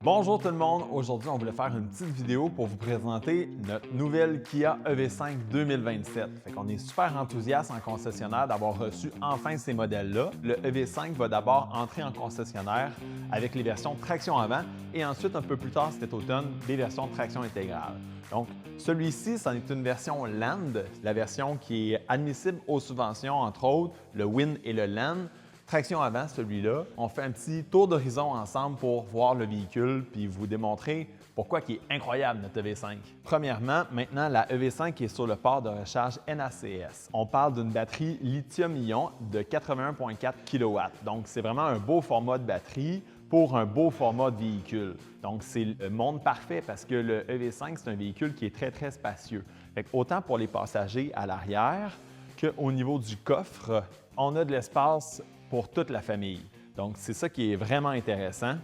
Bonjour tout le monde, aujourd'hui on voulait faire une petite vidéo pour vous présenter notre nouvelle Kia EV5 2027. Fait qu'on est super enthousiaste en concessionnaire d'avoir reçu enfin ces modèles-là. Le EV5 va d'abord entrer en concessionnaire avec les versions traction avant et ensuite un peu plus tard cet automne, des versions traction intégrale. Donc celui-ci, c'en est une version Land, la version qui est admissible aux subventions entre autres, le Win et le Land. Traction avant, celui-là. On fait un petit tour d'horizon ensemble pour voir le véhicule puis vous démontrer pourquoi il est incroyable notre EV5. Premièrement, maintenant, la EV5 est sur le port de recharge NACS. On parle d'une batterie lithium-ion de 81,4 kW. Donc, c'est vraiment un beau format de batterie pour un beau format de véhicule. Donc, c'est le monde parfait parce que le EV5, c'est un véhicule qui est très spacieux. Fait que autant pour les passagers à l'arrière qu'au niveau du coffre, on a de l'espace pour toute la famille. Donc, c'est ça qui est vraiment intéressant.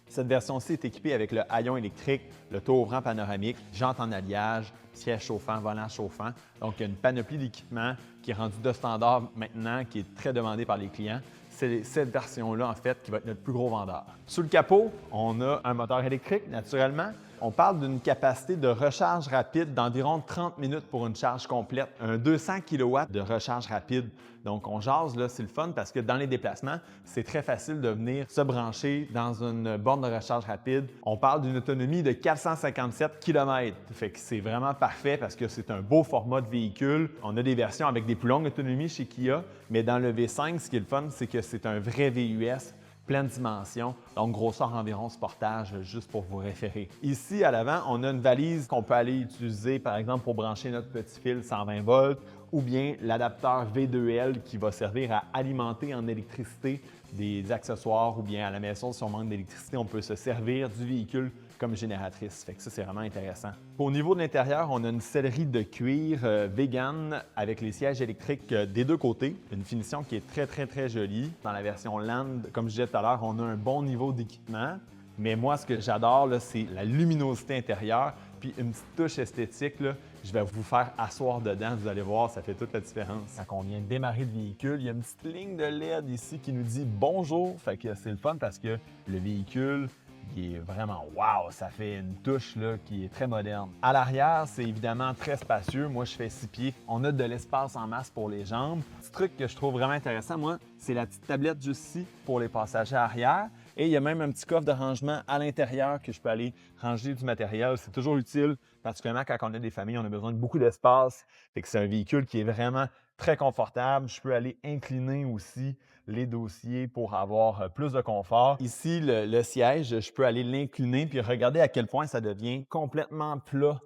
Cette version-ci est équipée avec le haillon électrique, le toit ouvrant panoramique, jantes en alliage, siège chauffant, volant chauffant. Donc, il y a une panoplie d'équipements qui est rendue de standard maintenant, qui est très demandée par les clients. C'est cette version-là, en fait, qui va être notre plus gros vendeur. Sous le capot, on a un moteur électrique, naturellement. On parle d'une capacité de recharge rapide d'environ 30 minutes pour une charge complète, un 200 kW de recharge rapide. Donc, on jase, là, c'est le fun parce que dans les déplacements, c'est très facile de venir se brancher dans une borne de recharge rapide. On parle d'une autonomie de 457 km. Fait que c'est vraiment parfait parce que c'est un beau format de véhicule. On a des versions avec des plus longues autonomies chez Kia, mais dans le V5, ce qui est le fun, c'est que c'est un vrai VUS pleine dimension, donc grosseur environ ce portage, juste pour vous référer. Ici, à l'avant, on a une valise qu'on peut aller utiliser, par exemple, pour brancher notre petit fil 120 volts ou bien l'adapteur V2L qui va servir à alimenter en électricité des accessoires ou bien à la maison, si on manque d'électricité, on peut se servir du véhicule comme génératrice. Fait que ça, c'est vraiment intéressant. Au niveau de l'intérieur, on a une sellerie de cuir vegan avec les sièges électriques des deux côtés. Une finition qui est très jolie. Dans la version Land, comme je disais tout à l'heure, on a un bon niveau d'équipement. Mais moi, ce que j'adore, c'est la luminosité intérieure puis une petite touche esthétique. Là, je vais vous faire asseoir dedans. Vous allez voir, ça fait toute la différence. Quand on vient de démarrer le véhicule, il y a une petite ligne de LED ici qui nous dit « Bonjour ». Fait que c'est le fun parce que le véhicule, il est vraiment wow, ça fait une touche là, qui est très moderne. À l'arrière, c'est évidemment très spacieux. Moi, je fais 6 pieds. On a de l'espace en masse pour les jambes. Petit truc que je trouve vraiment intéressant, moi, c'est la petite tablette juste ici pour les passagers arrière. Et il y a même un petit coffre de rangement à l'intérieur que je peux aller ranger du matériel. C'est toujours utile, particulièrement quand on a des familles, on a besoin de beaucoup d'espace. Fait que c'est un véhicule qui est vraiment très confortable. Je peux aller incliner aussi les dossiers pour avoir plus de confort. Ici, le siège, je peux aller l'incliner puis regarder à quel point ça devient complètement plat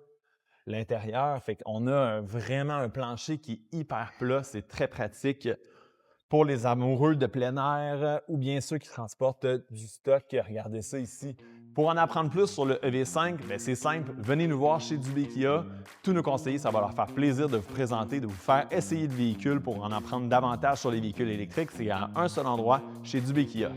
l'intérieur. Fait qu'on a vraiment un plancher qui est hyper plat. C'est très pratique pour les amoureux de plein air ou bien ceux qui transportent du stock. Regardez ça ici. Pour en apprendre plus sur le EV5, c'est simple, venez nous voir chez Dubé Kia. Tous nos conseillers, ça va leur faire plaisir de vous présenter, de vous faire essayer le véhicule pour en apprendre davantage sur les véhicules électriques. C'est à un seul endroit, chez Dubé Kia.